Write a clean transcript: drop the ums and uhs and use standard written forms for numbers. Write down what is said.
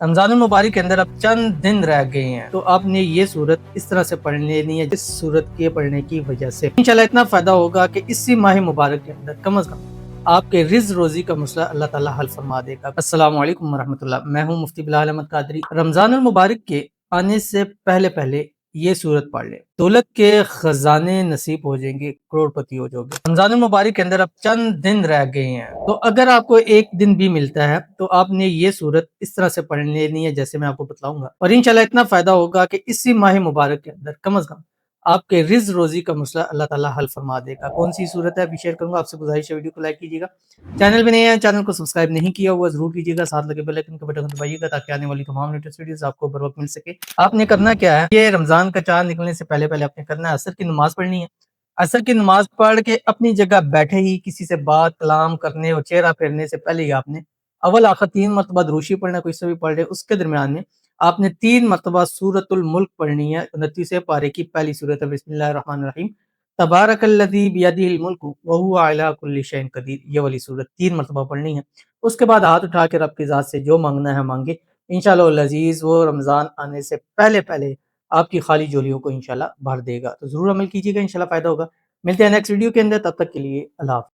رمضان المبارک کے اندر اب چند دن رہ گئے ہیں تو آپ نے یہ صورت اس طرح سے پڑھ لینی ہے جس صورت کے پڑھنے کی وجہ سے انشاءاللہ اتنا فائدہ ہوگا کہ اسی ماہ مبارک کے اندر کم از کم آپ کے رزق روزی کا مسئلہ اللہ تعالیٰ حل فرما دے گا۔ السلام علیکم ورحمۃ اللہ، میں ہوں مفتی بلال احمد قادری۔ رمضان المبارک کے آنے سے پہلے یہ صورت پڑھ لیں، دولت کے خزانے نصیب ہو جائیں گے، کروڑ پتی ہو جاؤ گے۔ رمضان المبارک کے اندر اب چند دن رہ گئے ہیں تو اگر آپ کو ایک دن بھی ملتا ہے تو آپ نے یہ صورت اس طرح سے پڑھ لینی ہے جیسے میں آپ کو بتلاؤں گا، اور انشاءاللہ اتنا فائدہ ہوگا کہ اسی ماہ مبارک کے اندر کم از کم آپ کے رزق روزی کا مسئلہ اللہ تعالیٰ حل فرما دے گا۔ کون سی صورت ہے ابھی شیئر کروں گا، آپ سے گزارش ہے ویڈیو کو لائک کیجیے گا، چینل بھی نہیں ہے چینل کو سبسکرائب نہیں کیا ہوا ضرور کیجیے گا، ساتھ لگے بیل آئکن کا بٹن دبائیے گا تاکہ آنے والی تمام لیٹسٹ ویڈیوز آپ کو بر وقت مل سکے۔ آپ نے کرنا کیا ہے، یہ رمضان کا چاند نکلنے سے پہلے آپ نے کرنا ہے عصر کی نماز پڑھنی ہے۔ عصر کی نماز پڑھ کے اپنی جگہ بیٹھے ہی کسی سے بات کلام کرنے اور چہرہ پھیرنے سے پہلے ہی آپ نے اول آخر 3 مرتبہ دروشی پڑھنا، کوئی سے بھی پڑھ لے، اس کے درمیان میں آپ نے 3 مرتبہ سورۃ الملک پڑھنی ہے۔ 29 پارے کی پہلی سورت ہے، بسم اللہ الرحمن الرحیم، تبارک الذی بیدہ الملک وہو علی کل شیء قدیر، یہ والی سورت 3 مرتبہ پڑھنی ہے۔ اس کے بعد ہاتھ اٹھا کے رب کی ذات سے جو مانگنا ہے مانگے، انشاءاللہ العزیز وہ رمضان آنے سے پہلے آپ کی خالی جولیوں کو انشاءاللہ بھر دے گا۔ تو ضرور عمل کیجیے گا، انشاءاللہ فائدہ ہوگا۔ ملتے ہیں نیکسٹ ویڈیو کے اندر، تب تک کے لیے اللہ حافظ۔